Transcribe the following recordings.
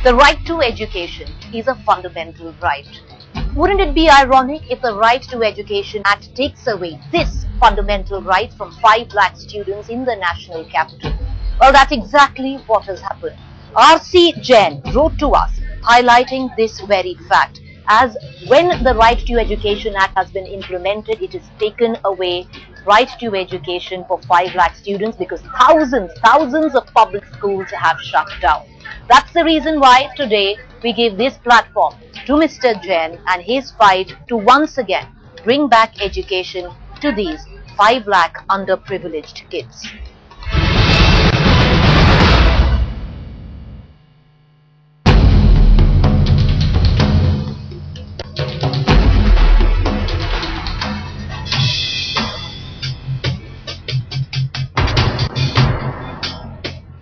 The right to education is a fundamental right. Wouldn't it be ironic if the Right to Education Act takes away this fundamental right from 5 lakh students in the national capital? Well, that's exactly what has happened. R.C. Jain wrote to us highlighting this very fact. As when the Right to Education Act has been implemented, it has taken away right to education for 5 lakh students because thousands of public schools have shut down. That's the reason why today we give this platform to Mr. Jain and his fight to once again bring back education to these 5 lakh underprivileged kids.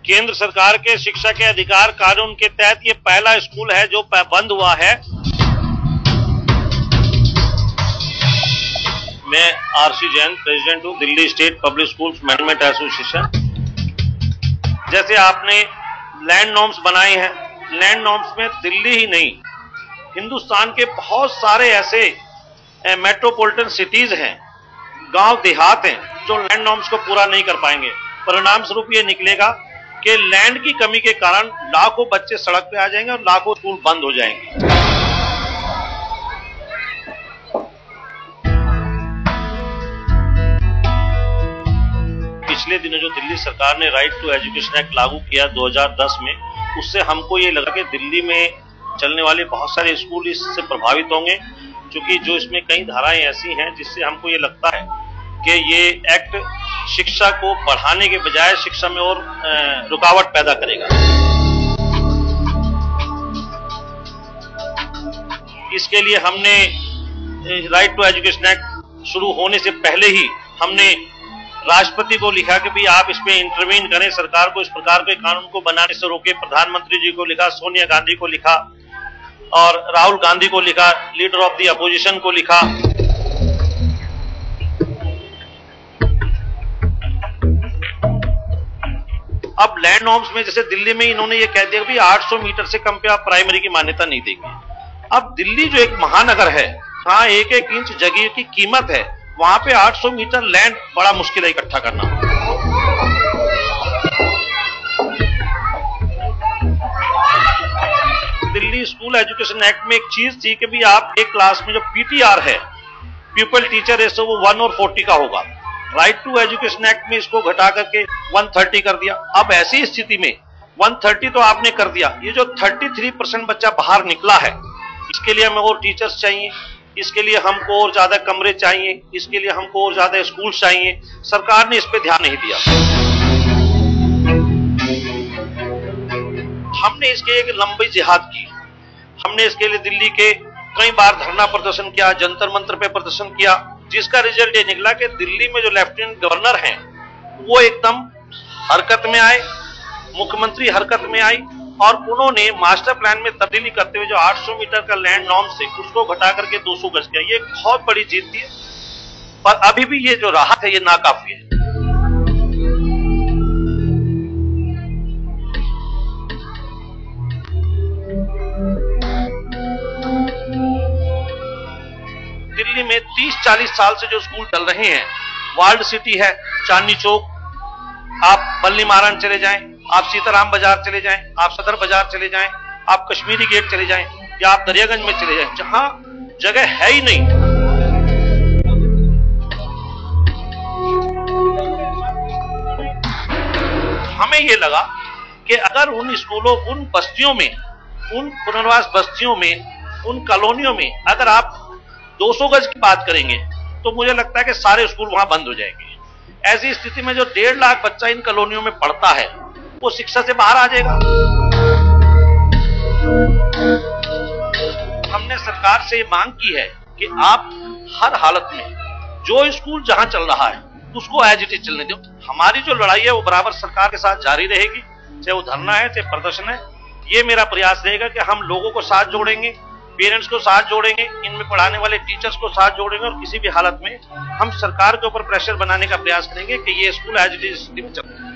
केंद्र सरकार के शिक्षा के अधिकार कानून के तहत ये पहला स्कूल है जो बंद हुआ है। मैं आरसी जैन, प्रेसिडेंट हूँ Delhi state public schools management association. जैसे आपने लैंड नॉर्म्स बनाए हैं, लैंड नॉर्म्स में दिल्ली ही नहीं, हिंदुस्तान के बहुत सारे ऐसे मेट्रोपॉलिटन सिटीज हैं, गांव देहात हैं जो लैंड नॉर्म्स को पूरा नहीं कर पाएंगे। परिणाम स्वरूप ये निकलेगा कि लैंड की कमी के कारण लाखों बच्चे सड़क पे आ जाएंगे और लाखों स्कूल बंद हो जाएंगे। पिछले दिनों जो दिल्ली सरकार ने राइट टू एजुकेशन एक्ट लागू किया 2010 में, उससे हमको ये लगा कि दिल्ली में चलने वाले बहुत सारे स्कूल इससे प्रभावित होंगे, क्योंकि जो इसमें कई धाराएं ऐसी हैं जिससे हमको ये लगता है कि ये एक्ट शिक्षा को बढ़ाने के बजाय शिक्षा में और रुकावट पैदा करेगा। इसके लिए हमने राइट टू एजुकेशन एक्ट शुरू होने से पहले ही हमने राष्ट्रपति को लिखा कि भाई आप इस पे इंटरवीन करें, सरकार को इस प्रकार के कानून को बनाने से रोके। प्रधानमंत्री जी को लिखा, सोनिया गांधी को लिखा और राहुल गांधी को लिखा, लीडर ऑफ द अपोजिशन को लिखा। अब लैंड नॉर्म्स में जैसे दिल्ली में इन्होंने ये कह दिया कि 800 मीटर से कम पे आप प्राइमरी की मान्यता नहीं देंगे। अब दिल्ली जो एक महानगर है, हाँ 1-1 इंच जगह की कीमत है, वहां पे 800 मीटर लैंड बड़ा मुश्किल है इकट्ठा करना। दिल्ली स्कूल एजुकेशन एक्ट में एक चीज थी कि भी आप एक क्लास में जो पीटीआर है, पीपल टीचर रेशो, वो 1 और 40 का होगा। राइट टू एजुकेशन एक्ट में इसको घटा करके 130 कर दिया। अब ऐसी स्थिति में 130 तो आपने कर दिया, ये जो 33% बच्चा बाहर निकला है, इसके लिए हमें और टीचर्स चाहिए, इसके लिए हमको और ज्यादा कमरे चाहिए, इसके लिए हमको और ज्यादा स्कूल चाहिए। सरकार ने इस पे ध्यान नहीं दिया। हमने इसके एक लंबी जिहाद की, हमने इसके लिए दिल्ली के कई बार धरना प्रदर्शन किया, जंतर मंतर पे प्रदर्शन किया, जिसका रिजल्ट ये निकला कि दिल्ली में जो लेफ्टिनेंट गवर्नर हैं वो एकदम हरकत में आए, मुख्यमंत्री हरकत में आई और उन्होंने मास्टर प्लान में तब्दीली करते हुए जो 800 मीटर का लैंड नॉर्म से उसको घटा करके 200 गज किया। ये बहुत बड़ी जीत थी, पर अभी भी ये जो राहत है ये नाकाफी है। दिल्ली में 30-40 साल से जो स्कूल चल रहे हैं, वर्ल्ड सिटी है, चांदनी चौक, आप बल्ली महाराज चले जाएं, आप सीताराम बाजार चले जाएं, आप सदर बाजार चले जाएं, आप कश्मीरी गेट चले जाएं या आप दरियागंज में चले जाएं, जहां जगह है ही नहीं। हमें यह लगा कि अगर उन स्कूलों, उन बस्तियों में, उन पुनर्वास बस्तियों में, उन कॉलोनियों में अगर आप 200 गज की बात करेंगे तो मुझे लगता है कि सारे स्कूल वहां बंद हो जाएंगे। ऐसी स्थिति में जो 1.5 लाख बच्चा इन कॉलोनियों में पढ़ता है वो शिक्षा से बाहर आ जाएगा। हमने सरकार से ये मांग की है कि आप हर हालत में जो स्कूल जहां चल रहा है उसको एज इट इज चलने दो। हमारी जो लड़ाई है वो बराबर सरकार के साथ जारी रहेगी, चाहे वो धरना है, चाहे प्रदर्शन है। ये मेरा प्रयास रहेगा कि हम लोगों को साथ जोड़ेंगे, पेरेंट्स को साथ जोड़ेंगे, इनमें पढ़ाने वाले टीचर्स को साथ जोड़ेंगे और किसी भी हालत में हम सरकार के ऊपर प्रेशर बनाने का प्रयास करेंगे कि ये स्कूल एज इट इज स्थिति में चले।